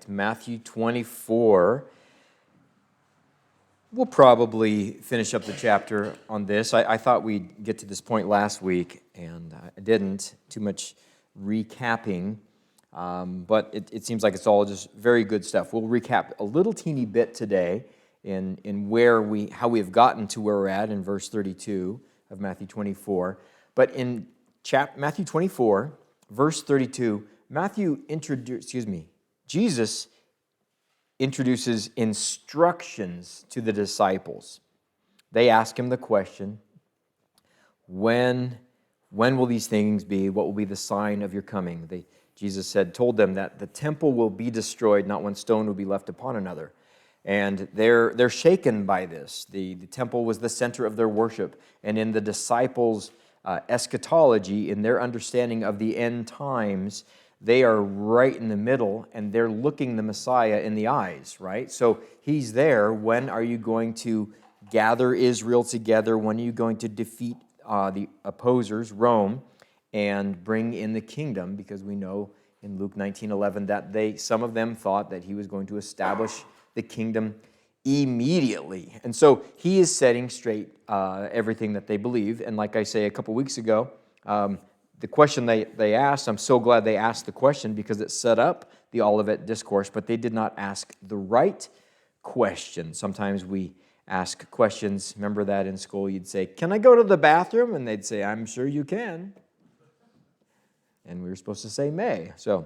tonight. Matthew 24. We'll probably finish up the chapter on this. I thought we'd get to this point last week, and I didn't. Too much recapping, but it seems like it's all just very good stuff. We'll recap a little teeny bit today in how we have gotten to where we're at in verse 32 of Matthew 24. But in Matthew 24, verse 32, Jesus introduces instructions to the disciples. They ask him the question, when will these things be? What will be the sign of your coming? Jesus told them that the temple will be destroyed, not one stone will be left upon another. And they're shaken by this. The temple was the center of their worship. And in the disciples' eschatology, in their understanding of the end times, they are right in the middle, and they're looking the Messiah in the eyes, right? So he's there. When are you going to gather Israel together? When are you going to defeat the opposers, Rome, and bring in the kingdom? Because we know in Luke 19:11 that some of them thought that he was going to establish the kingdom immediately. And so he is setting straight everything that they believe. And like I say a couple weeks ago, the question they asked, I'm so glad they asked the question because it set up the Olivet discourse, but they did not ask the right question. Sometimes we ask questions. Remember that in school? You'd say, "Can I go to the bathroom?" And they'd say, "I'm sure you can." And we were supposed to say, "May." So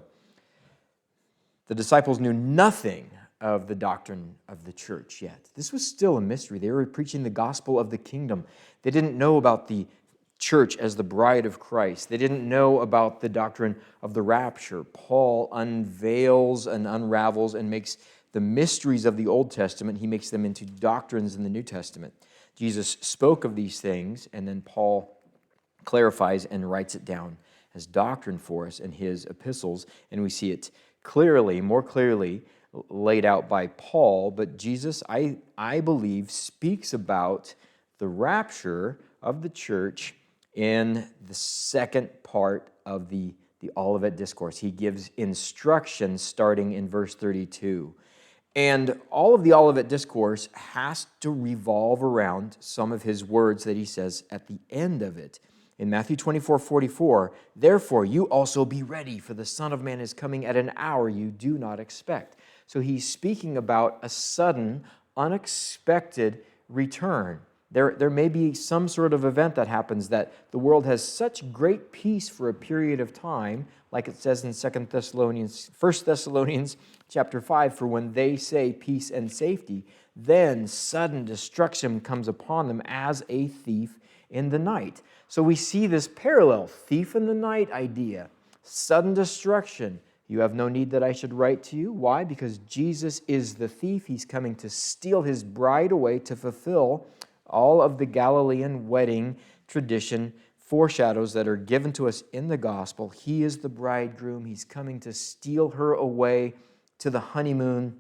the disciples knew nothing of the doctrine of the church yet. This was still a mystery. They were preaching the gospel of the kingdom. They didn't know about the church as the bride of Christ. They didn't know about the doctrine of the rapture. Paul unveils and unravels and makes the mysteries of the Old Testament, he makes them into doctrines in the New Testament. Jesus spoke of these things, and then Paul clarifies and writes it down as doctrine for us in his epistles, and we see it clearly, more clearly laid out by Paul. But Jesus, I believe, speaks about the rapture of the church in the second part of the Olivet discourse. He gives instructions starting in verse 32. And all of the Olivet discourse has to revolve around some of his words that he says at the end of it. In Matthew 24:44, "Therefore you also be ready, for the Son of Man is coming at an hour you do not expect." So he's speaking about a sudden, unexpected return. There may be some sort of event that happens that the world has such great peace for a period of time, like it says in 1 Thessalonians chapter 5, "For when they say peace and safety, then sudden destruction comes upon them as a thief in the night." So we see this parallel, thief in the night idea, sudden destruction. "You have no need that I should write to you." Why? Because Jesus is the thief. He's coming to steal his bride away, to fulfill all of the Galilean wedding tradition foreshadows that are given to us in the gospel. He is the bridegroom. He's coming to steal her away to the honeymoon,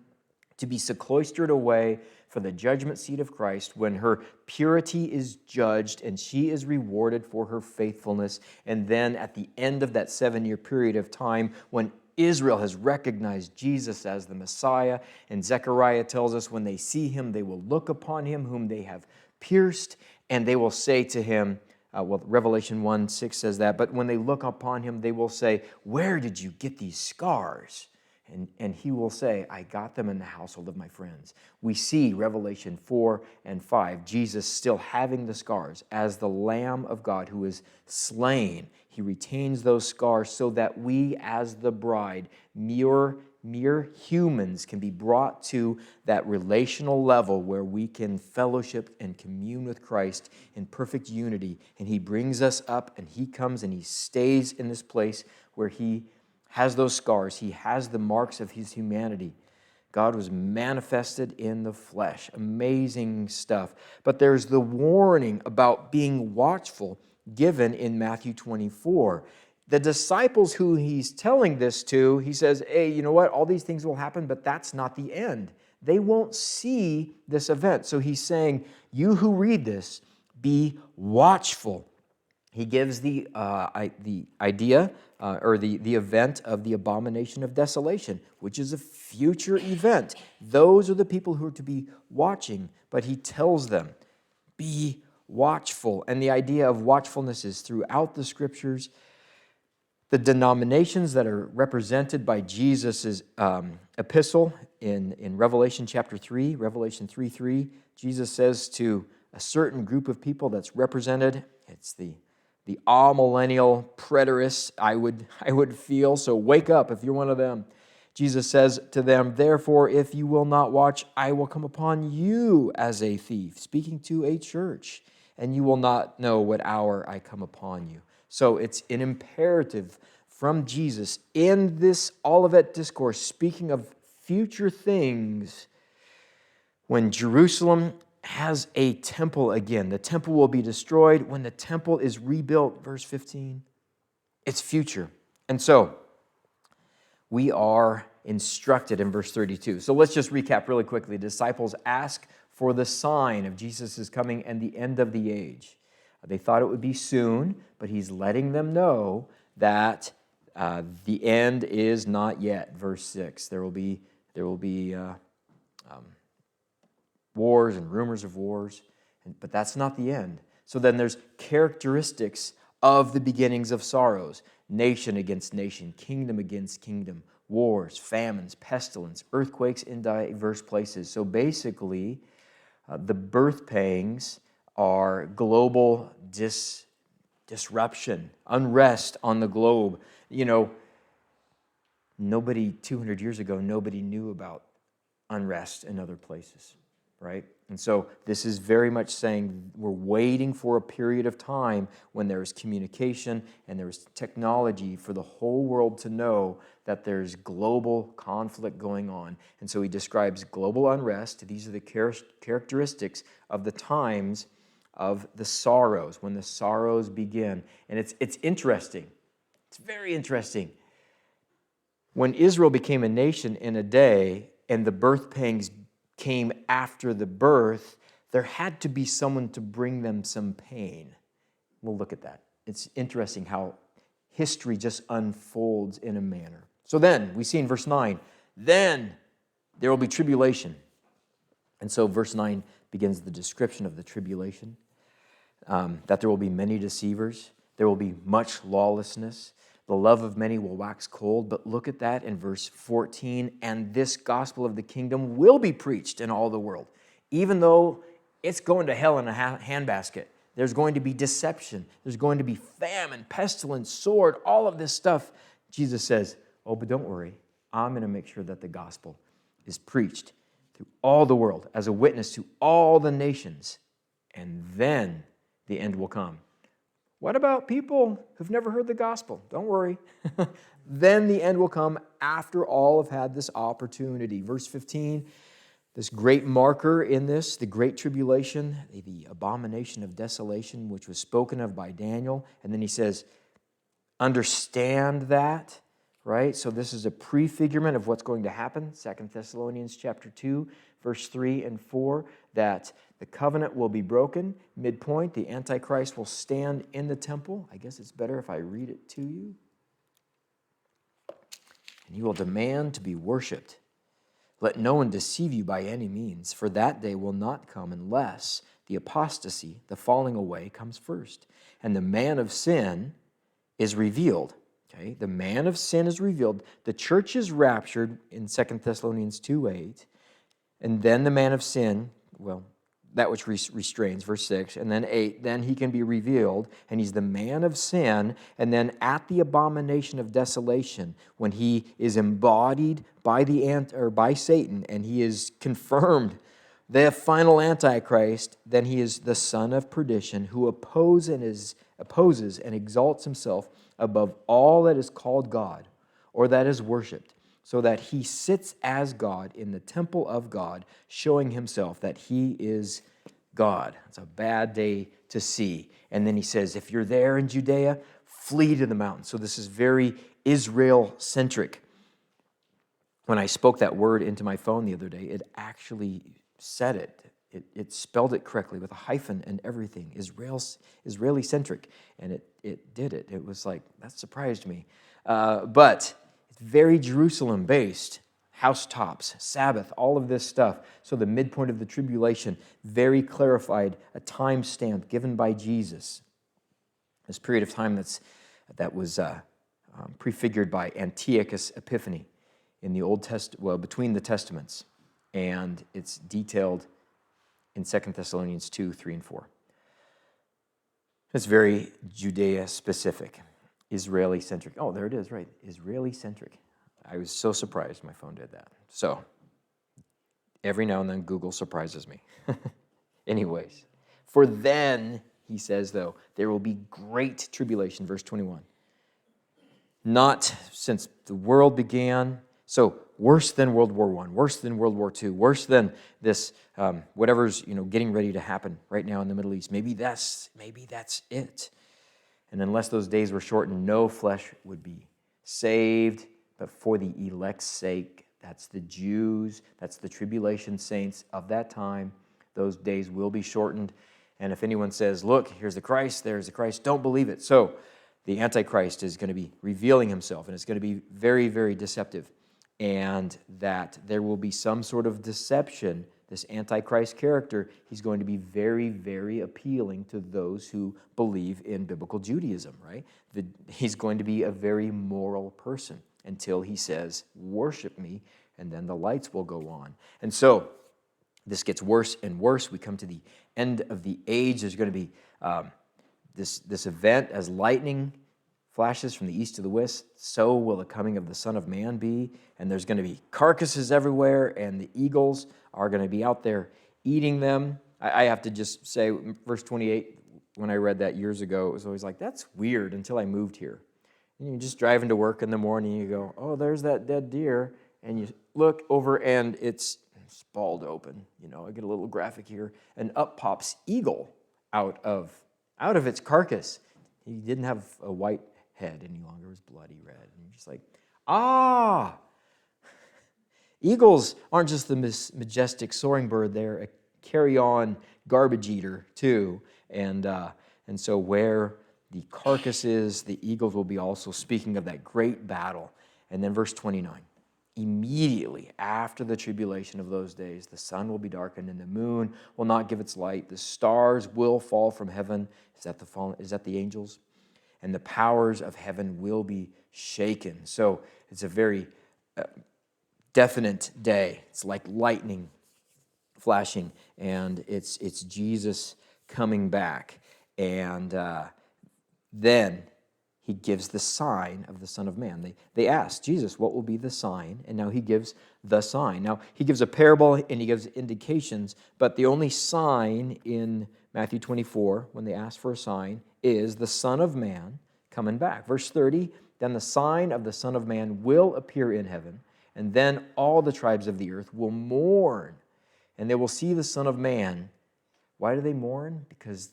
to be sequestered away for the judgment seat of Christ when her purity is judged and she is rewarded for her faithfulness. And then at the end of that 7-year period of time, when Israel has recognized Jesus as the Messiah, and Zechariah tells us when they see him, they will look upon him whom they have pierced, and they will say to him, Revelation 1:6 says that, but when they look upon him, they will say, "Where did you get these scars?" And he will say, "I got them in the household of my friends." We see Revelation 4 and 5, Jesus still having the scars as the Lamb of God who is slain. He retains those scars so that we as the bride, mere humans, can be brought to that relational level where we can fellowship and commune with Christ in perfect unity. And he brings us up, and he comes and he stays in this place where he has those scars. He has the marks of his humanity. God was manifested in the flesh. Amazing stuff. But there's the warning about being watchful given in Matthew 24. The disciples who he's telling this to, he says, "Hey, you know what? All these things will happen, but that's not the end." They won't see this event. So he's saying, you who read this, be watchful. He gives the idea or the event of the abomination of desolation, which is a future event. Those are the people who are to be watching, but he tells them, be watchful. And the idea of watchfulness is throughout the scriptures. The denominations that are represented by Jesus' epistle in Revelation chapter 3, Revelation 3:3, Jesus says to a certain group of people that's represented, it's the amillennial preterists, I would feel, so wake up if you're one of them. Jesus says to them, therefore, if you will not watch, I will come upon you as a thief, speaking to a church, and you will not know what hour I come upon you. So it's an imperative from Jesus in this Olivet discourse, speaking of future things, when Jerusalem has a temple again. The temple will be destroyed. When the temple is rebuilt, verse 15, it's future. And so we are instructed in verse 32. So let's just recap really quickly. The disciples ask for the sign of Jesus' coming and the end of the age. They thought it would be soon, but he's letting them know that the end is not yet. Verse 6, there will be wars and rumors of wars, but that's not the end. So then there's characteristics of the beginnings of sorrows. Nation against nation, kingdom against kingdom, wars, famines, pestilence, earthquakes in diverse places. So basically, the birth pangs are global disruption, unrest on the globe. You know, 200 years ago, nobody knew about unrest in other places, right? And so this is very much saying we're waiting for a period of time when there is communication and there is technology for the whole world to know that there's global conflict going on. And so he describes global unrest. These are the characteristics of the times of the sorrows, when the sorrows begin. And it's interesting. It's very interesting. When Israel became a nation in a day and the birth pangs came after the birth, there had to be someone to bring them some pain. We'll look at that. It's interesting how history just unfolds in a manner. So then, we see in verse 9, then there will be tribulation. And so verse 9 begins the description of the tribulation, that there will be many deceivers, there will be much lawlessness, the love of many will wax cold. But look at that in verse 14, and this gospel of the kingdom will be preached in all the world. Even though it's going to hell in a handbasket, there's going to be deception, there's going to be famine, pestilence, sword, all of this stuff. Jesus says, oh, but don't worry, I'm going to make sure that the gospel is preached through all the world as a witness to all the nations, and then the end will come. What about people who've never heard the gospel? Don't worry. Then the end will come after all have had this opportunity. Verse 15, this great marker in this, the great tribulation, the abomination of desolation, which was spoken of by Daniel. And then he says, understand that, right? So this is a prefigurement of what's going to happen. 2 Thessalonians chapter 2, verse 3 and 4, that the covenant will be broken. Midpoint, the Antichrist will stand in the temple. I guess it's better if I read it to you. And he will demand to be worshipped. Let no one deceive you by any means, for that day will not come unless the apostasy, the falling away, comes first. And the man of sin is revealed. Okay? The man of sin is revealed. The church is raptured in 2 Thessalonians 2:8. And then the man of sin, well, that which restrains, verse 6, and then 8, then he can be revealed, and he's the man of sin, and then at the abomination of desolation, when he is embodied by by Satan, and he is confirmed the final Antichrist, then he is the son of perdition, who opposes and exalts himself above all that is called God, or that is worshipped, so that he sits as God in the temple of God, showing himself that he is God. It's a bad day to see. And then he says, if you're there in Judea, flee to the mountains. So this is very Israel-centric. When I spoke that word into my phone the other day, it actually said it. It spelled it correctly with a hyphen and everything, Israeli-centric. And it did it. It was like, that surprised me. But it's very Jerusalem-based. Housetops, Sabbath, all of this stuff. So the midpoint of the tribulation, very clarified, a time stamp given by Jesus. This period of time that was prefigured by Antiochus epiphany in the Old Testament, well, between the Testaments, and it's detailed in 2 Thessalonians 2, 3, and 4. It's very Judea-specific, Israeli-centric. Oh, there it is, right, Israeli-centric. I was so surprised my phone did that. So, every now and then Google surprises me. Anyways, for then, he says, though, there will be great tribulation, verse 21. Not since the world began. So worse than World War I, worse than World War II, worse than this whatever's getting ready to happen right now in the Middle East. Maybe that's it. And unless those days were shortened, no flesh would be saved. But for the elect's sake, that's the Jews, that's the tribulation saints of that time, those days will be shortened. And if anyone says, look, here's the Christ, there's the Christ, don't believe it. So the Antichrist is going to be revealing himself, and it's going to be very, very deceptive. And that there will be some sort of deception. This Antichrist character, he's going to be very, very appealing to those who believe in biblical Judaism, right? He's going to be a very moral person until he says, worship me, and then the lights will go on. And so this gets worse and worse. We come to the end of the age. There's going to be this event as lightning flashes from the east to the west, so will the coming of the Son of Man be. And there's going to be carcasses everywhere, and the eagles are going to be out there eating them. I have to just say, verse 28, when I read that years ago, it was always like, that's weird until I moved here. And you're just driving to work in the morning, you go, oh, there's that dead deer, and you look over, and it's spalled open. I get a little graphic here, and up pops eagle out of its carcass. He didn't have a white head any longer. It was bloody red. And you're just like, eagles aren't just the majestic soaring bird. They're a carry-on garbage eater too. And so where the carcass is, the eagles will be also speaking of that great battle. And then verse 29, immediately after the tribulation of those days, the sun will be darkened and the moon will not give its light. The stars will fall from heaven. Is that the angels? And the powers of heaven will be shaken. So it's a very definite day. It's like lightning flashing, and it's Jesus coming back. And then he gives the sign of the Son of Man. They ask, Jesus, what will be the sign? And now he gives the sign. Now, he gives a parable and he gives indications, but the only sign in Matthew 24, when they ask for a sign, is the Son of Man coming back. Verse 30, then the sign of the Son of Man will appear in heaven, and then all the tribes of the earth will mourn, and they will see the Son of Man. Why do they mourn? Because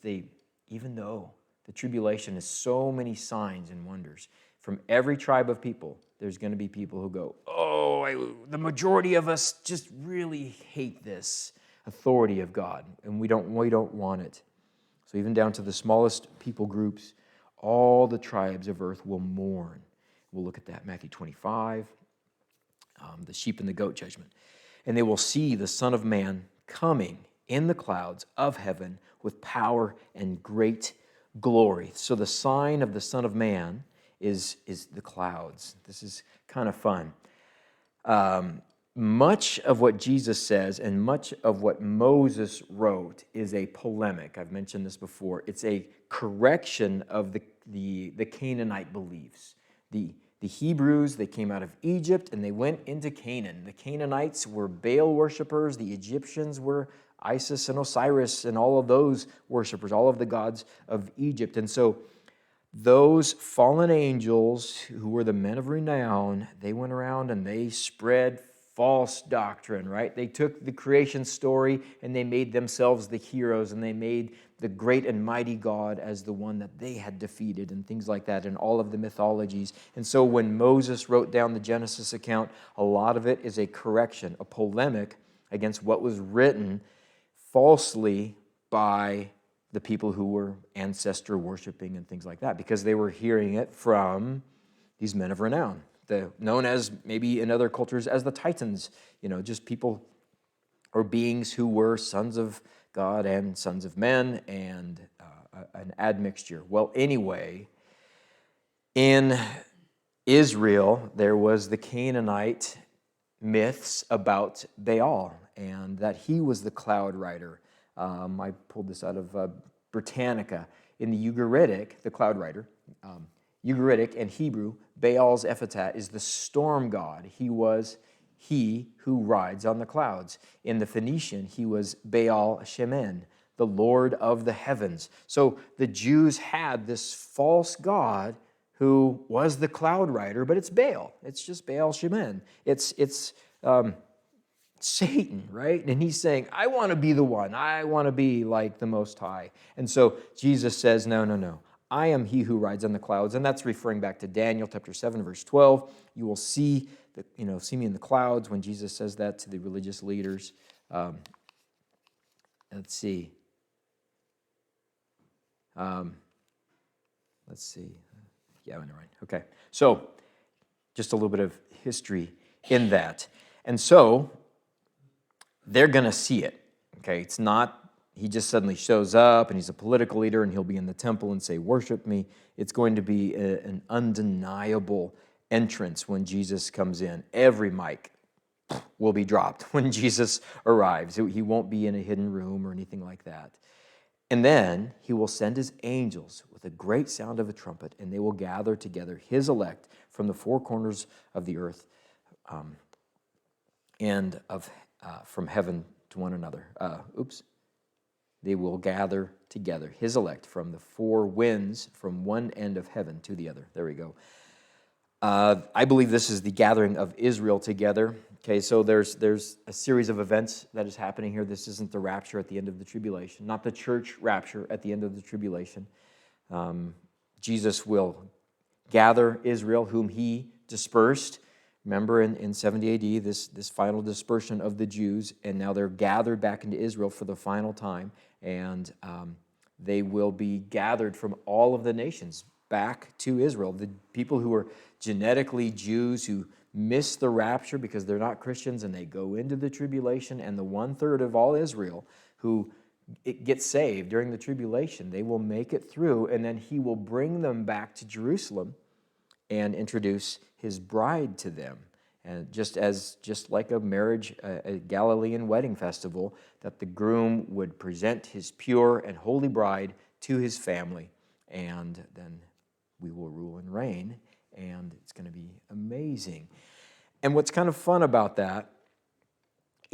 even though the tribulation is so many signs and wonders, from every tribe of people, there's going to be people who go, the majority of us just really hate this authority of God, and we don't want it. So even down to the smallest people groups, all the tribes of earth will mourn. We'll look at that, Matthew 25, the sheep and the goat judgment. And they will see the Son of Man coming in the clouds of heaven with power and great glory. So the sign of the Son of Man is the clouds. This is kind of fun. Much of what Jesus says and much of what Moses wrote is a polemic. I've mentioned this before. It's a correction of the Canaanite beliefs. The Hebrews, they came out of Egypt and they went into Canaan. The Canaanites were Baal worshipers. The Egyptians were Isis and Osiris and all of those worshipers, all of the gods of Egypt. And so those fallen angels who were the men of renown, they went around and they spread false doctrine, right? They took the creation story and they made themselves the heroes, and they made the great and mighty God as the one that they had defeated and things like that in all of the mythologies. And so when Moses wrote down the Genesis account, a lot of it is a correction, a polemic against what was written falsely by the people who were ancestor worshiping and things like that, because they were hearing it from these men of renown, known as maybe in other cultures as the Titans, just people or beings who were sons of God and sons of men, and an admixture. Well, anyway, in Israel, there was the Canaanite myths about Baal, and that he was the cloud rider. I pulled this out of Britannica. In the Ugaritic, the cloud rider, Ugaritic and Hebrew, Baal's epithet is the storm god. He was he who rides on the clouds. In the Phoenician, he was Baal Shemen, the Lord of the heavens. So the Jews had this false god who was the cloud rider, but it's Baal. It's just Baal Shemen. It's Satan, right? And he's saying, I want to be the one. I want to be like the Most High. And so Jesus says, no. I am he who rides on the clouds. And that's referring back to Daniel chapter 7, verse 12. You will see me in the clouds when Jesus says that to the religious leaders. Let's see. Yeah, never mind. Okay. So, just a little bit of history in that. And so, they're going to see it. Okay. It's not, he just suddenly shows up and he's a political leader and he'll be in the temple and say, worship me. It's going to be an undeniable entrance when Jesus comes in. Every mic will be dropped when Jesus arrives. He won't be in a hidden room or anything like that. And then he will send his angels with a great sound of a trumpet, and they will gather together his elect from the four corners of the earth and from heaven to one another. They will gather together his elect from the four winds, from one end of heaven to the other. There we go. I believe this is the gathering of Israel together. Okay, so there's a series of events that is happening here. This isn't the rapture at the end of the tribulation, not the church rapture at the end of the tribulation. Jesus will gather Israel, whom he dispersed. Remember in 70 AD, this final dispersion of the Jews, and now they're gathered back into Israel for the final time, and they will be gathered from all of the nations back to Israel. The people who are genetically Jews who miss the rapture because they're not Christians and they go into the tribulation, and the 1/3 of all Israel who get saved during the tribulation, they will make it through, and then he will bring them back to Jerusalem and introduce his bride to them. And just like a marriage, a Galilean wedding festival, that the groom would present his pure and holy bride to his family, and then we will rule and reign, and it's going to be amazing. And what's kind of fun about that,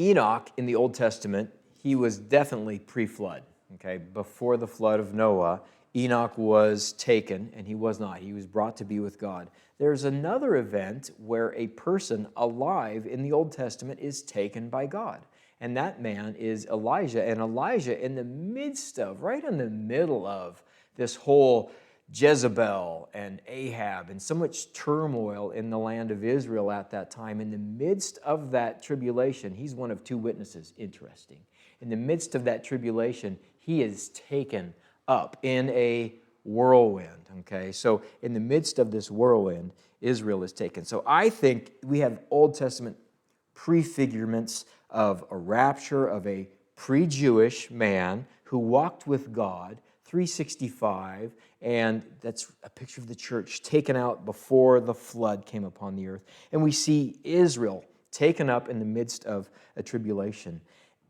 Enoch in the Old Testament, he was definitely pre-flood. Okay, before the flood of Noah, Enoch was taken, and he was not. He was brought to be with God. There's another event where a person alive in the Old Testament is taken by God, and that man is Elijah. And Elijah, in the midst of, right in the middle of this whole Jezebel and Ahab and so much turmoil in the land of Israel at that time, in the midst of that tribulation, he's one of two witnesses. Interesting. In the midst of that tribulation, he is taken up in a whirlwind. Okay, so in the midst of this whirlwind, Israel is taken. So I think we have Old Testament prefigurements of a rapture of a pre-Jewish man who walked with God 365, and that's a picture of the church taken out before the flood came upon the earth. And we see Israel taken up in the midst of a tribulation,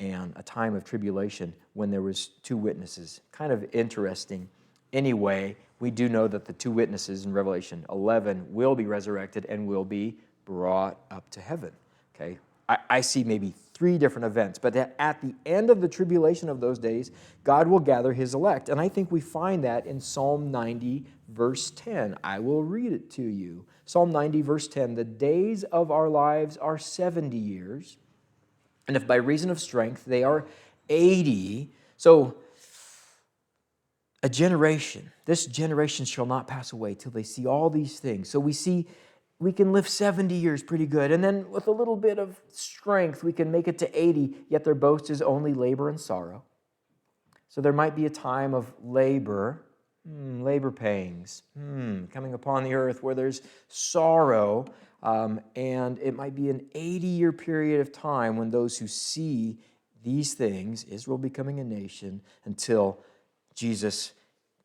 and a time of tribulation when there was two witnesses. Kind of interesting. Anyway, we do know that the two witnesses in Revelation 11 will be resurrected and will be brought up to heaven. Okay, I see maybe 3 different events, but at the end of the tribulation of those days, God will gather his elect. And I think we find that in Psalm 90, verse 10. I will read it to you. Psalm 90, verse 10, the days of our lives are 70 years, and if by reason of strength they are 80, so a generation, this generation shall not pass away till they see all these things. So we can live 70 years pretty good, and then with a little bit of strength, we can make it to 80, yet their boast is only labor and sorrow. So there might be a time of labor, labor pangs, coming upon the earth where there's sorrow, and it might be an 80-year period of time when those who see these things, Israel becoming a nation, until Jesus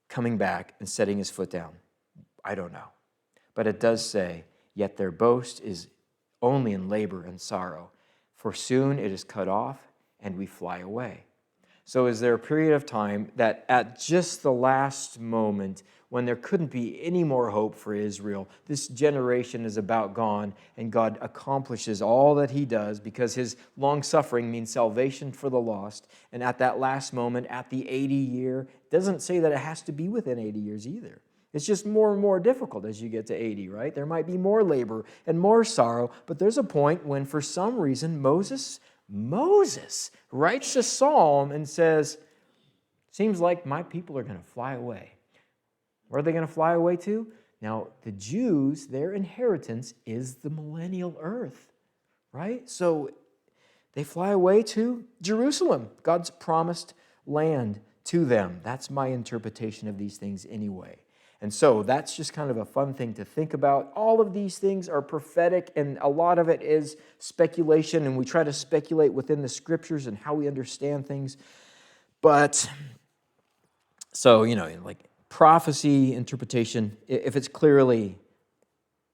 coming back and setting his foot down. I don't know. But it does say, yet their boast is only in labor and sorrow, for soon it is cut off and we fly away. So is there a period of time that at just the last moment, when there couldn't be any more hope for Israel, this generation is about gone, and God accomplishes all that he does because his long-suffering means salvation for the lost, and at that last moment, at the 80 year, it doesn't say that it has to be within 80 years either. It's just more and more difficult as you get to 80, right? There might be more labor and more sorrow, but there's a point when for some reason Moses writes a psalm and says, seems like my people are going to fly away. Where are they going to fly away to? Now, the Jews, their inheritance is the millennial earth, right? So they fly away to Jerusalem, God's promised land to them. That's my interpretation of these things anyway. And so that's just kind of a fun thing to think about. All of these things are prophetic, and a lot of it is speculation, and we try to speculate within the scriptures and how we understand things. But, so, like prophecy, interpretation, if it's clearly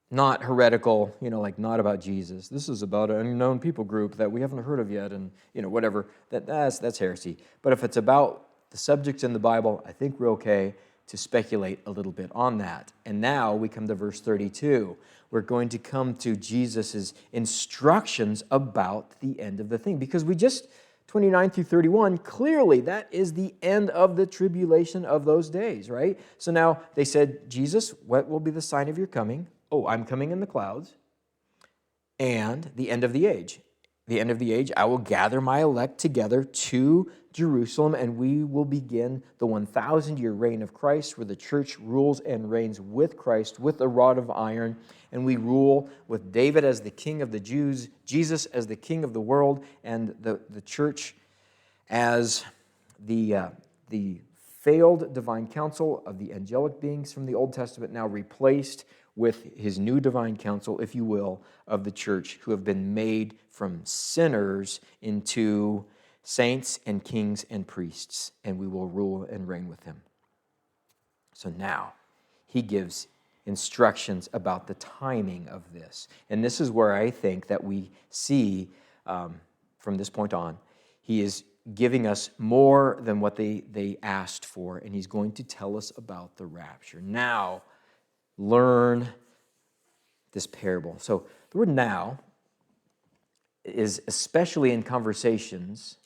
not heretical, like not about Jesus, this is about an unknown people group that we haven't heard of yet, and, whatever, that's heresy. But if it's about the subjects in the Bible, I think we're okay to speculate a little bit on that. And now we come to verse 32. We're going to come to Jesus' instructions about the end of the thing. Because we just, 29 through 31, clearly that is the end of the tribulation of those days, right? So now they said, Jesus, what will be the sign of your coming? Oh, I'm coming in the clouds. And the end of the age. The end of the age, I will gather my elect together to Jerusalem, and we will begin the 1,000-year reign of Christ, where the church rules and reigns with Christ, with a rod of iron, and we rule with David as the king of the Jews, Jesus as the king of the world, and the church as the failed divine council of the angelic beings from the Old Testament, now replaced with his new divine council, if you will, of the church, who have been made from sinners into saints and kings and priests, and we will rule and reign with him. So now he gives instructions about the timing of this. And this is where I think that we see, from this point on, he is giving us more than what they asked for, and he's going to tell us about the rapture. Now, learn this parable. So the word now is, especially in conversations,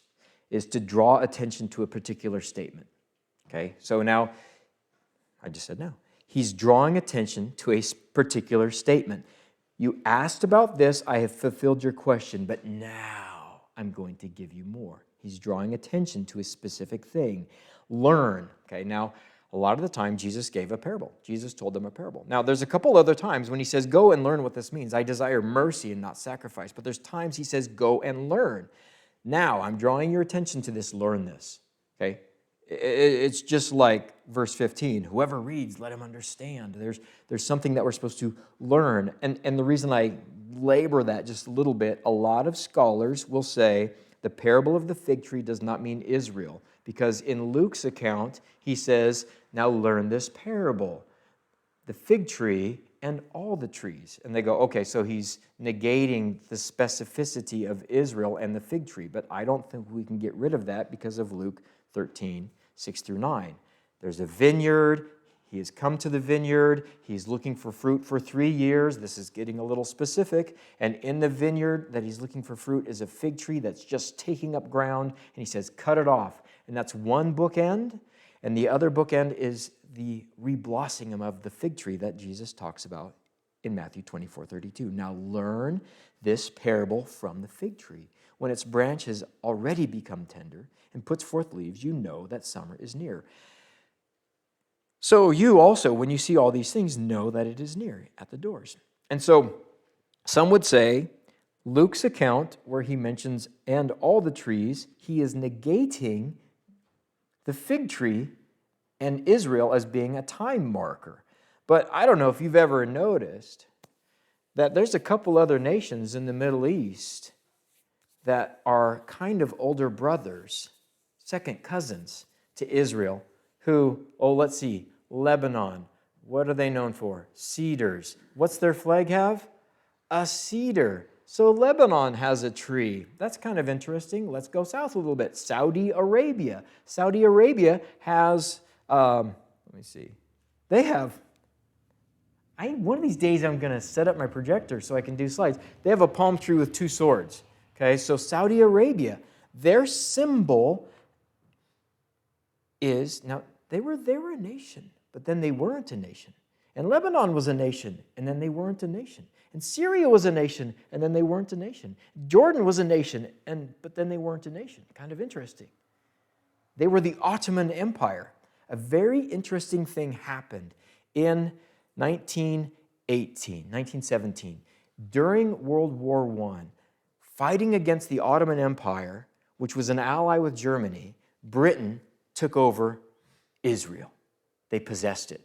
is to draw attention to a particular statement. Okay, so now, I just said now. He's drawing attention to a particular statement. You asked about this, I have fulfilled your question, but now I'm going to give you more. He's drawing attention to a specific thing. Learn. Okay, now, a lot of the time, Jesus gave a parable. Jesus told them a parable. Now, there's a couple other times when he says, go and learn what this means. I desire mercy and not sacrifice. But there's times he says, go and learn. Now, I'm drawing your attention to this, learn this. Okay? It's just like verse 15. Whoever reads, let him understand. There's something that we're supposed to learn. And the reason I labor that just a little bit, a lot of scholars will say the parable of the fig tree does not mean Israel. Because in Luke's account, he says, now learn this parable. The fig tree and all the trees. And they go, okay, so he's negating the specificity of Israel and the fig tree. But I don't think we can get rid of that because of Luke 13, 6 through 9. There's a vineyard. He has come to the vineyard. He's looking for fruit for 3 years. This is getting a little specific. And in the vineyard that he's looking for fruit is a fig tree that's just taking up ground. And he says, cut it off. And that's one bookend. And the other bookend is the reblossoming of the fig tree that Jesus talks about in Matthew 24:32. Now learn this parable from the fig tree. When its branch has already become tender and puts forth leaves, you know that summer is near. So you also, when you see all these things, know that it is near at the doors. And so some would say Luke's account, where he mentions and all the trees, he is negating the fig tree and Israel as being a time marker. But I don't know if you've ever noticed that there's a couple other nations in the Middle East that are kind of older brothers, second cousins to Israel, who, let's see, Lebanon. What are they known for? Cedars. What's their flag have? A cedar. So Lebanon has a tree. That's kind of interesting. Let's go south a little bit. Saudi Arabia. Saudi Arabia has, let me see, they have, one of these days I'm going to set up my projector so I can do slides. They have a palm tree with two swords. Okay, so Saudi Arabia, their symbol is, now they were a nation, but then they weren't a nation. And Lebanon was a nation, and then they weren't a nation. And Syria was a nation, and then they weren't a nation. Jordan was a nation, but then they weren't a nation. Kind of interesting. They were the Ottoman Empire. A very interesting thing happened in 1917. During World War I, fighting against the Ottoman Empire, which was an ally with Germany, Britain took over Israel. They possessed it.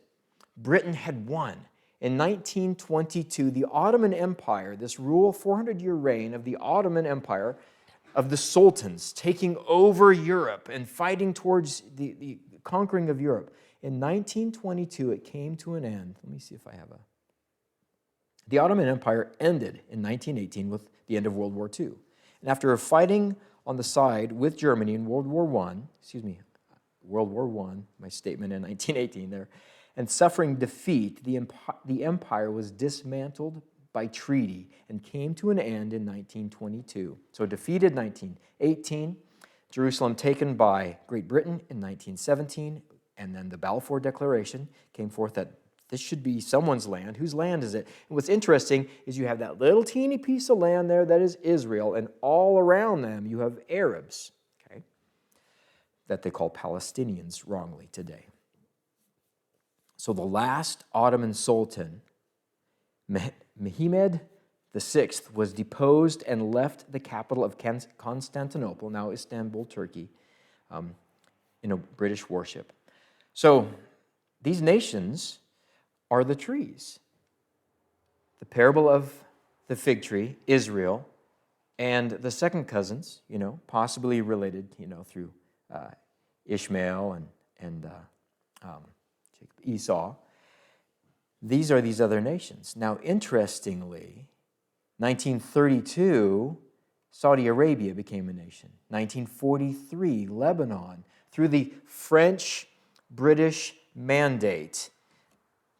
Britain had won. In 1922, the Ottoman Empire, this 400-year reign of the Ottoman Empire, of the sultans taking over Europe and fighting towards the conquering of Europe. In 1922, it came to an end. Let me see if I have The Ottoman Empire ended in 1918 with the end of World War II. And after fighting on the side with Germany in World War I, my statement in 1918 there, and suffering defeat, the empire was dismantled by treaty and came to an end in 1922. So defeated 1918, Jerusalem taken by Great Britain in 1917, and then the Balfour Declaration came forth that this should be someone's land. Whose land is it? And what's interesting is you have that little teeny piece of land there that is Israel, and all around them you have Arabs, okay, that they call Palestinians wrongly today. So the last Ottoman Sultan, Mehmed VI, was deposed and left the capital of Constantinople, now Istanbul, Turkey, in a British worship. So these nations are the trees. The parable of the fig tree, Israel, and the second cousins, possibly related, through Ishmael and Esau. These are these other nations. Now, interestingly, 1932, Saudi Arabia became a nation. 1943, Lebanon, through the French-British mandate.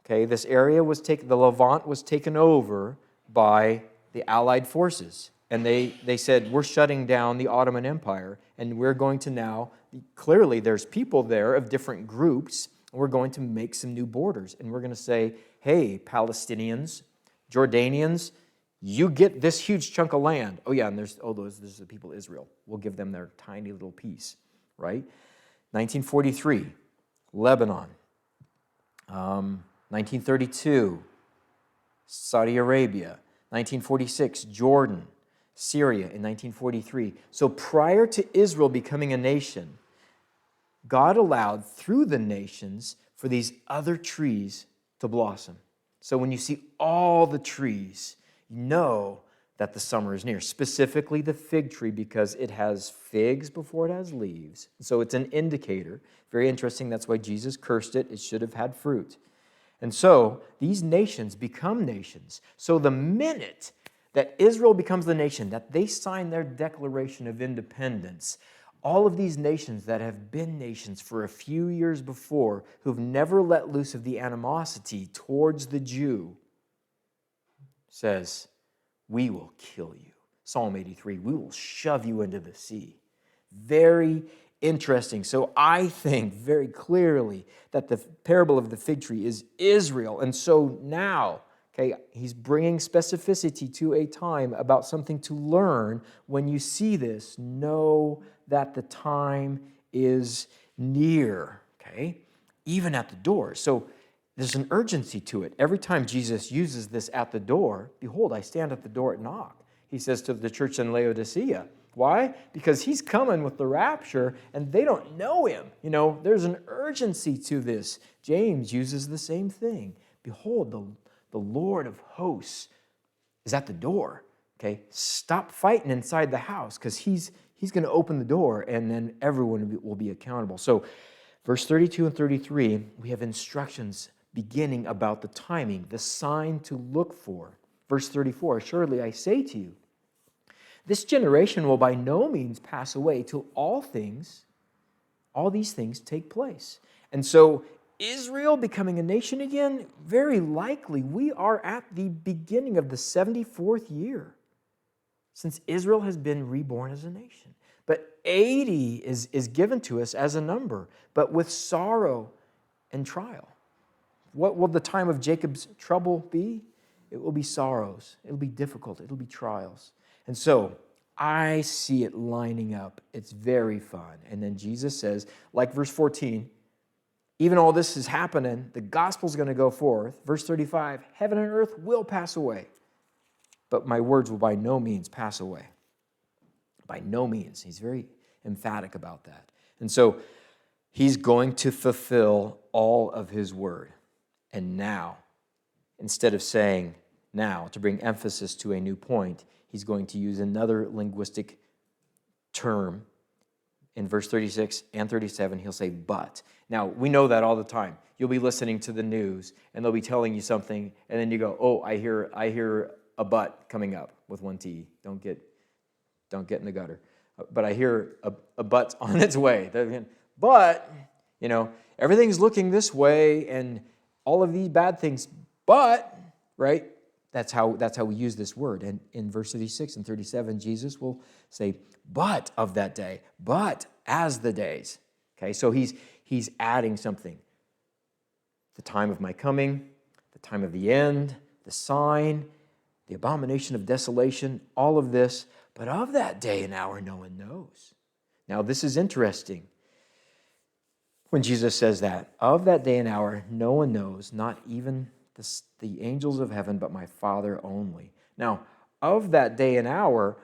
Okay, this area was the Levant was taken over by the Allied forces. And they said, we're shutting down the Ottoman Empire, and we're going to now, clearly there's people there of different groups, and we're going to make some new borders. And we're going to say, hey, Palestinians, Jordanians, you get this huge chunk of land. Oh yeah, and there's the people of Israel. We'll give them their tiny little piece, right? 1943, Lebanon. 1932, Saudi Arabia. 1946, Jordan. Syria in 1943. So prior to Israel becoming a nation, God allowed through the nations for these other trees to blossom. So when you see all the trees, you know that the summer is near. Specifically the fig tree, because it has figs before it has leaves. So it's an indicator. Very interesting. That's why Jesus cursed it. It should have had fruit. And so these nations become nations. So the minute that Israel becomes the nation, that they sign their Declaration of Independence, all of these nations that have been nations for a few years before, who've never let loose of the animosity towards the Jew, says, we will kill you. Psalm 83, we will shove you into the sea. Very interesting. So I think very clearly that the parable of the fig tree is Israel. And so now, okay, he's bringing specificity to a time about something to learn. When you see this, know that the time is near, okay? Even at the door. So there's an urgency to it. Every time Jesus uses this at the door, behold, I stand at the door and knock. He says to the church in Laodicea, Why? Because he's coming with the rapture, and they don't know him. There's an urgency to this. James uses the same thing. Behold, the Lord of hosts is at the door. Okay, stop fighting inside the house, because he's going to open the door, and then everyone will be accountable. So, verse 32 and 33, we have instructions beginning about the timing, the sign to look for. Verse 34, assuredly I say to you, this generation will by no means pass away till all these things take place. And so, Israel becoming a nation again, very likely we are at the beginning of the 74th year since Israel has been reborn as a nation. But 80 is given to us as a number, but with sorrow and trial. What will the time of Jacob's trouble be? It will be sorrows. It'll be difficult. It'll be trials. And so I see it lining up. It's very fun. And then Jesus says, like verse 14, even all this is happening, the gospel's going to go forth. Verse 35, heaven and earth will pass away, but my words will by no means pass away. By no means. He's very emphatic about that. And so he's going to fulfill all of his word. And now, instead of saying now, to bring emphasis to a new point, he's going to use another linguistic term. In verse 36 and 37, he'll say, but. Now, we know that all the time. You'll be listening to the news, and they'll be telling you something, and then you go, oh, I hear a but coming up with one T. Don't get in the gutter. But I hear a but on its way. But, everything's looking this way, and all of these bad things, but, right? That's how we use this word. And in verse 36 and 37, Jesus will say, but of that day, but as the days. Okay, so he's adding something. The time of my coming, the time of the end, the sign, the abomination of desolation, all of this, but of that day and hour no one knows. Now this is interesting. When Jesus says that, of that day and hour no one knows, not even the angels of heaven, but my Father only. Now, of that day and hour,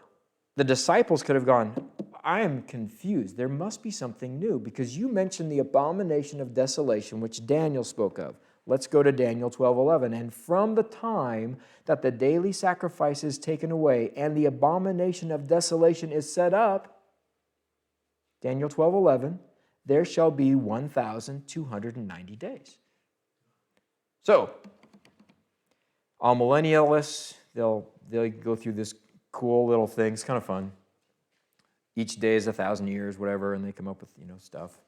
the disciples could have gone, I am confused. There must be something new, because you mentioned the abomination of desolation, which Daniel spoke of. Let's go to Daniel 12:11. And from the time that the daily sacrifice is taken away and the abomination of desolation is set up, Daniel 12:11, there shall be 1,290 days. So, all millennialists, they'll go through this cool little thing. It's kind of fun. Each day is 1,000 years, whatever, and they come up with, stuff.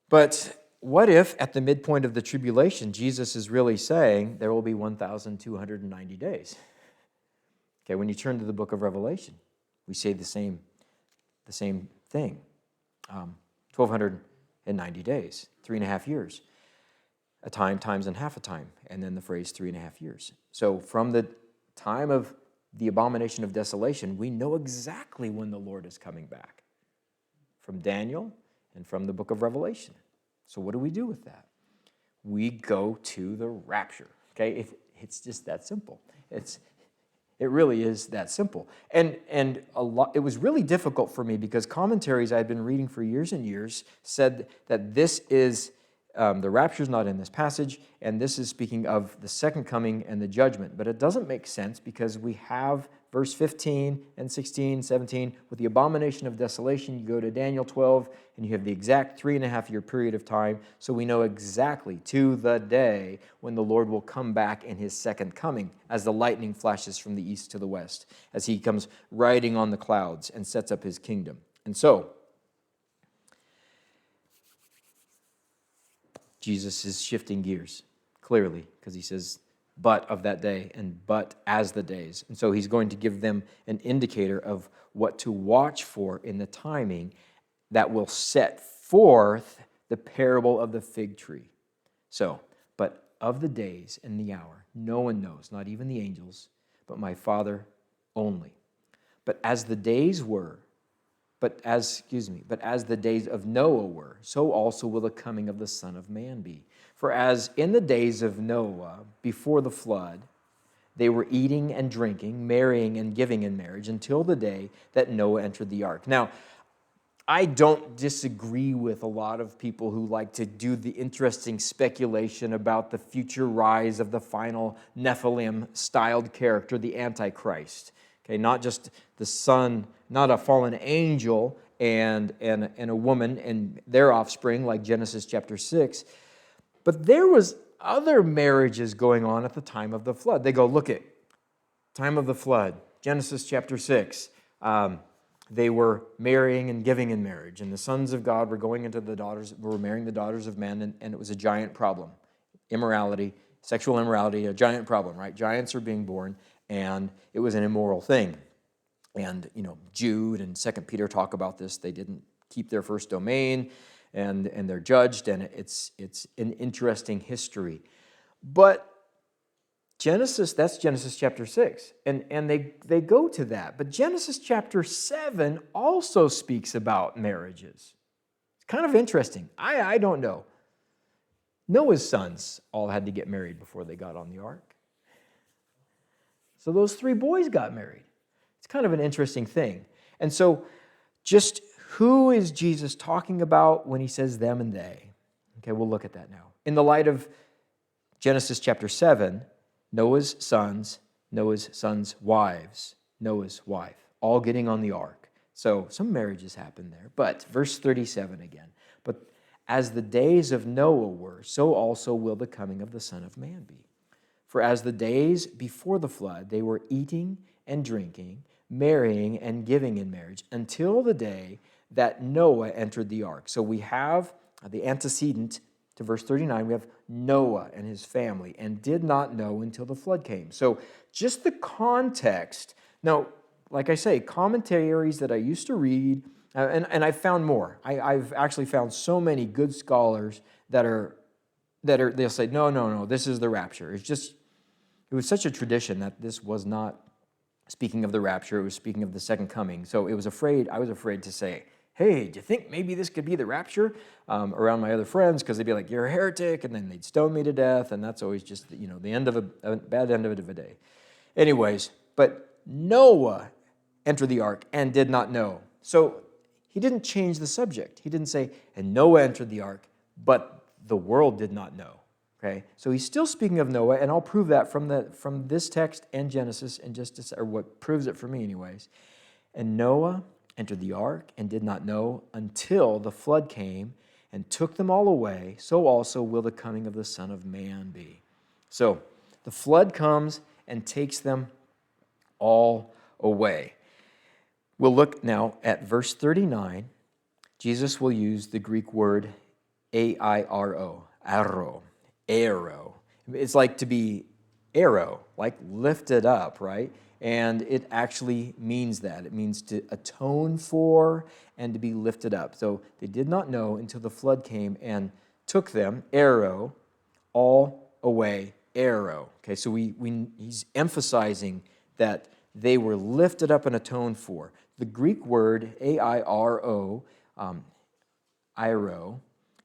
But what if at the midpoint of the tribulation, Jesus is really saying there will be 1,290 days? Okay, when you turn to the book of Revelation, we say the same thing. 1,290 days, 3.5 years. A time times and half a time, and then the phrase 3.5 years. So from the time of the abomination of desolation, we know exactly when the Lord is coming back. From Daniel and from the book of Revelation. So what do we do with that? We go to the rapture. Okay, it's just that simple. It really is that simple. And it was really difficult for me, because commentaries I had been reading for years and years said that this is the rapture is not in this passage, and this is speaking of the second coming and the judgment. But it doesn't make sense, because we have verse 15 and 16, 17. With the abomination of desolation, you go to Daniel 12, and you have the exact 3.5-year period of time. So we know exactly to the day when the Lord will come back in his second coming, as the lightning flashes from the east to the west, as he comes riding on the clouds and sets up his kingdom. And so, Jesus is shifting gears, clearly, because he says, but of that day, and but as the days. And so he's going to give them an indicator of what to watch for in the timing that will set forth the parable of the fig tree. So, but of the days and the hour, no one knows, not even the angels, but my Father only. But as the days were, but as the days of Noah were, so also will the coming of the Son of Man be. For as in the days of Noah, before the flood, they were eating and drinking, marrying and giving in marriage until the day that Noah entered the ark. Now, I don't disagree with a lot of people who like to do the interesting speculation about the future rise of the final Nephilim-styled character, the Antichrist. Okay, not just the son, not a fallen angel and a woman and their offspring like Genesis chapter 6, but there was other marriages going on at the time of the flood. They go, look at time of the flood, Genesis chapter 6. They were marrying and giving in marriage, and the sons of God were going into were marrying the daughters of men, and it was a giant problem. Immorality, sexual immorality, a giant problem, right? Giants are being born, and it was an immoral thing. And, Jude and 2 Peter talk about this. They didn't keep their first domain, and they're judged, and it's an interesting history. But that's Genesis chapter 6, and they go to that. But Genesis chapter 7 also speaks about marriages. It's kind of interesting. I don't know. Noah's sons all had to get married before they got on the ark. So those 3 boys got married. It's kind of an interesting thing. And so just who is Jesus talking about when he says them and they? Okay, we'll look at that now. In the light of Genesis chapter 7, Noah's sons' wives, Noah's wife, all getting on the ark. So some marriages happened there. But verse 37 again. But as the days of Noah were, so also will the coming of the Son of Man be. For as the days before the flood, they were eating and drinking, marrying and giving in marriage, until the day that Noah entered the ark. So we have the antecedent to verse 39, we have Noah and his family, and did not know until the flood came. So just the context. Now, like I say, commentaries that I used to read, and I've found more. I've actually found so many good scholars that they'll say, no, this is the rapture. It was such a tradition that this was not speaking of the rapture, it was speaking of the second coming. So I was afraid to say, hey, do you think maybe this could be the rapture? Around my other friends, because they'd be like, you're a heretic, and then they'd stone me to death, and that's always just, the end of a bad end of a day. Anyways, but Noah entered the ark and did not know. So he didn't change the subject. He didn't say, and Noah entered the ark, but the world did not know. Okay, so he's still speaking of Noah, and I'll prove that from this text and Genesis, and or what proves it for me, anyways. And Noah entered the ark and did not know until the flood came and took them all away. So also will the coming of the Son of Man be. So the flood comes and takes them all away. We'll look now at verse 39. Jesus will use the Greek word airo, arrow. It's like to be arrow, like lifted up, right? And it actually means that. It means to atone for and to be lifted up. So they did not know until the flood came and took them, arrow, all away, arrow. Okay, so he's emphasizing that they were lifted up and atoned for. The Greek word airo, iro,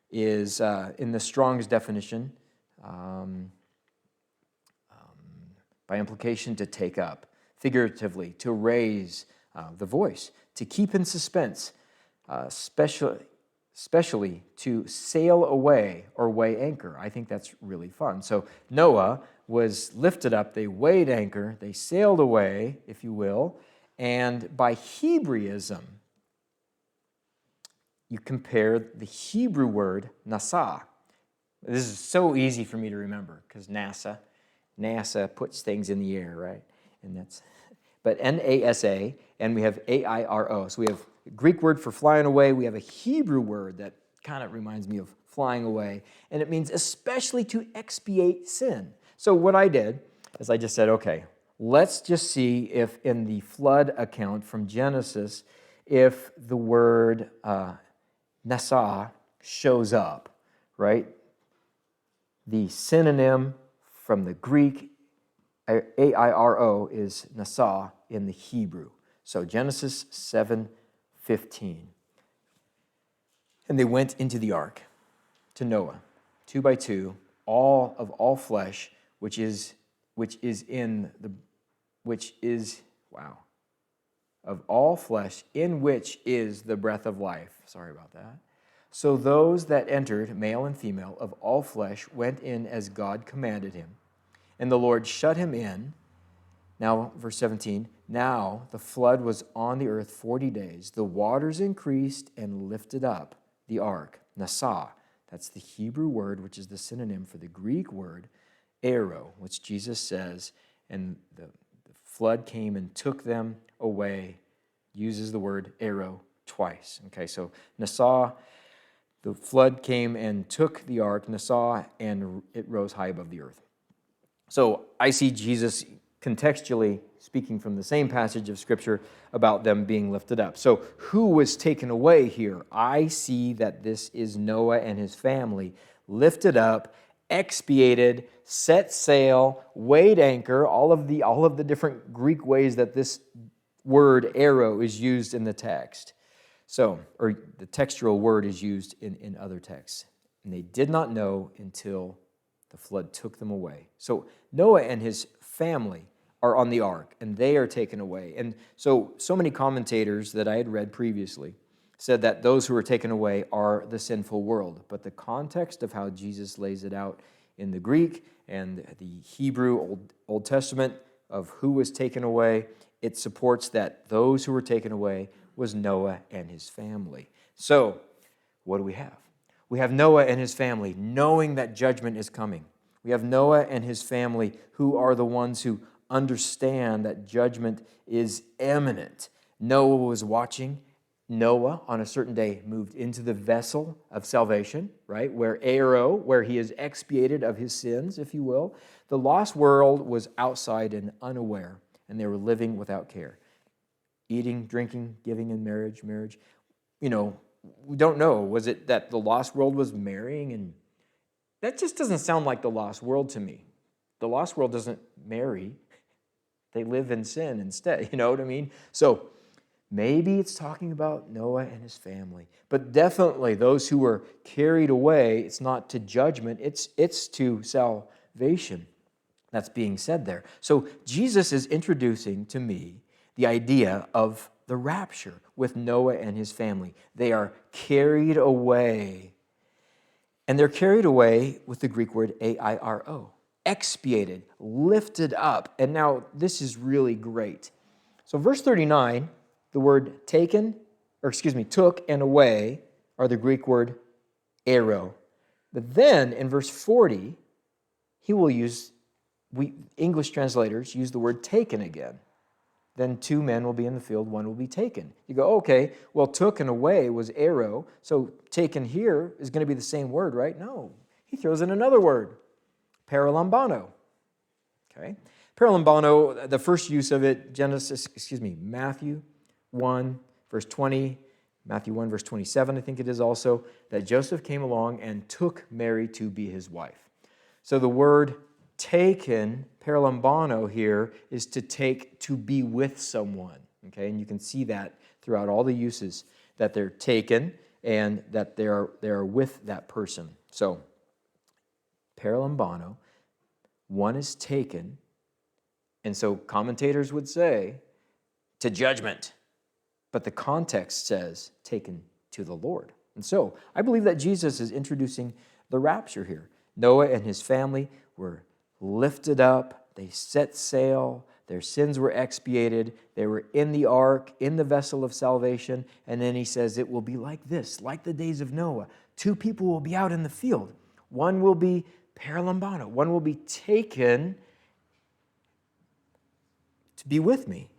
is in the Strong's definition, by implication, to take up, figuratively, to raise the voice, to keep in suspense, especially to sail away or weigh anchor. I think that's really fun. So Noah was lifted up, they weighed anchor, they sailed away, if you will, and by Hebraism, you compare the Hebrew word nasa. This is so easy for me to remember because NASA puts things in the air, right? But NASA, and we have airo. So we have a Greek word for flying away. We have a Hebrew word that kind of reminds me of flying away, and it means especially to expiate sin. So what I did is I just said, okay, let's just see if in the flood account from Genesis, if the word nasa shows up, right? The synonym from the Greek, airo, is nasa in the Hebrew. So Genesis 7:15. And they went into the ark to Noah, 2 by 2, all flesh, which is which is of all flesh, in which is the breath of life. Sorry about that. So those that entered, male and female, of all flesh, went in as God commanded him. And the Lord shut him in. Now, verse 17, now the flood was on the earth 40 days. The waters increased and lifted up the ark, Nasah. That's the Hebrew word, which is the synonym for the Greek word, arrow, which Jesus says, and the flood came and took them away, uses the word arrow twice. Okay, so Nasah, the flood came and took the ark, Nasah, and it rose high above the earth. So I see Jesus contextually speaking from the same passage of Scripture about them being lifted up. So who was taken away here? I see that this is Noah and his family, lifted up, expiated, set sail, weighed anchor, all of the different Greek ways that this word arrow is used in the text. So, or the textual word is used in other texts. And they did not know until the flood took them away. So Noah and his family are on the ark, and they are taken away. And so many commentators that I had read previously said that those who are taken away are the sinful world. But the context of how Jesus lays it out in the Greek and the Hebrew Old Testament of who was taken away, it supports that those who were taken away was Noah and his family. So, what do we have? We have Noah and his family knowing that judgment is coming. We have Noah and his family who are the ones who understand that judgment is imminent. Noah was watching. Noah, on a certain day, moved into the vessel of salvation, right? Where he is expiated of his sins, if you will. The lost world was outside and unaware, and they were living without care. Eating, drinking, giving in marriage. We don't know. Was it that the lost world was marrying? And that just doesn't sound like the lost world to me. The lost world doesn't marry. They live in sin instead. You know what I mean? So maybe it's talking about Noah and his family. But definitely those who were carried away, it's not to judgment, it's to salvation that's being said there. So Jesus is introducing to me the idea of the rapture with Noah and his family. They are carried away. And they're carried away with the Greek word airo, expiated, lifted up. And now this is really great. So verse 39, the word took and away are the Greek word arrow. But then in verse 40, English translators use the word taken again. Then two men will be in the field, one will be taken. You go, okay, well, took and away was arrow, so taken here is going to be the same word, right? No, he throws in another word, paralambano. Okay, paralambano, the first use of it, Matthew 1, verse 20, Matthew 1, verse 27, I think it is also, that Joseph came along and took Mary to be his wife. So the word taken, paralambano here, is to take, to be with someone. Okay, and you can see that throughout all the uses, that they're taken and that they are with that person. So, paralambano, one is taken, and so commentators would say, to judgment. But the context says, taken to the Lord. And so, I believe that Jesus is introducing the rapture here. Noah and his family were lifted up, they set sail, their sins were expiated, they were in the ark, in the vessel of salvation, and then he says it will be like this, like the days of Noah. Two people will be out in the field. One will be paralambano, one will be taken to be with me.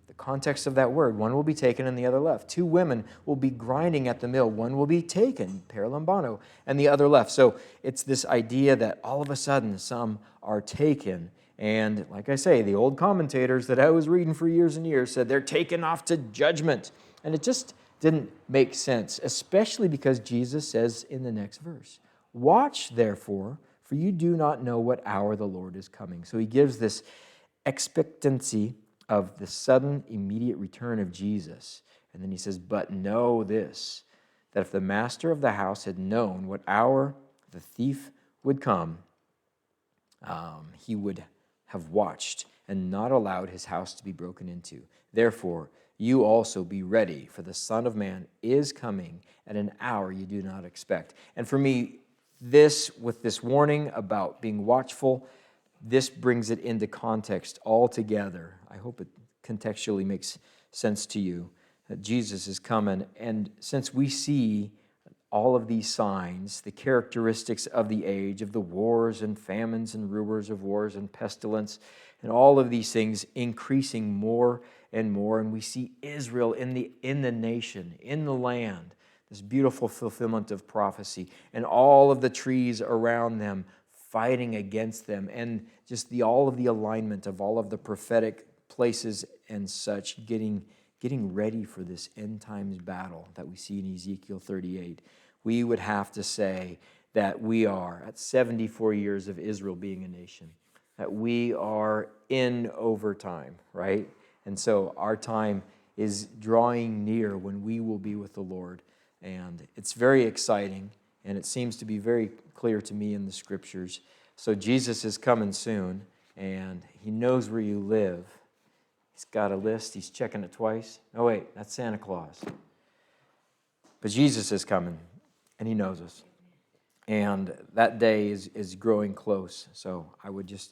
The context of that word, one will be taken and the other left. Two women will be grinding at the mill, one will be taken, paralambano, and the other left. So it's this idea that all of a sudden some are taken. And like I say, the old commentators that I was reading for years and years said they're taken off to judgment. And it just didn't make sense, especially because Jesus says in the next verse, watch therefore, for you do not know what hour the Lord is coming. So he gives this expectancy of the sudden, immediate return of Jesus. And then he says, but know this, that if the master of the house had known what hour the thief would come, he would have watched and not allowed his house to be broken into. Therefore, you also be ready, for the Son of Man is coming at an hour you do not expect. And for me, with this warning about being watchful, this brings it into context altogether. I hope it contextually makes sense to you that Jesus is coming. And since we see all of these signs, the characteristics of the age, of the wars and famines and rumors of wars and pestilence, and all of these things increasing more and more, and we see Israel in the nation, in the land, this beautiful fulfillment of prophecy, and all of the trees around them fighting against them, and just all of the alignment of all of the prophetic places and such getting ready for this end times battle that we see in Ezekiel 38. We would have to say that we are at 74 years of Israel being a nation, that we are in overtime, right? And so our time is drawing near when we will be with the Lord. And it's very exciting, and it seems to be very clear to me in the Scriptures. So Jesus is coming soon, and he knows where you live. He's got a list. He's checking it twice. Oh, wait, that's Santa Claus. But Jesus is coming, and he knows us. And that day is growing close. So I would just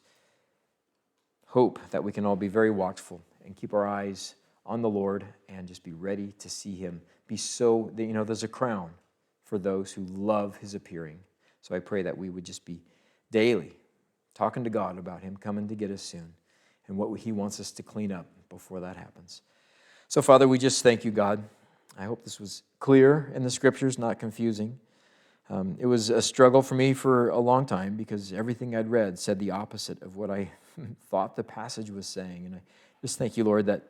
hope that we can all be very watchful and keep our eyes on the Lord and just be ready to see him. There's a crown for those who love his appearing. So I pray that we would just be daily talking to God about him coming to get us soon and what he wants us to clean up before that happens. So, Father, we just thank you, God. I hope this was clear in the Scriptures, not confusing. It was a struggle for me for a long time because everything I'd read said the opposite of what I thought the passage was saying. And I just thank you, Lord, that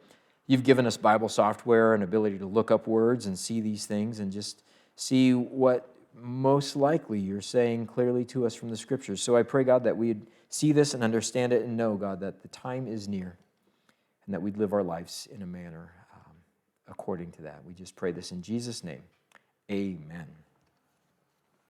you've given us Bible software and ability to look up words and see these things and just see what most likely you're saying clearly to us from the Scriptures. So I pray, God, that we'd see this and understand it and know, God, that the time is near and that we'd live our lives in a manner according to that. We just pray this in Jesus' name. Amen.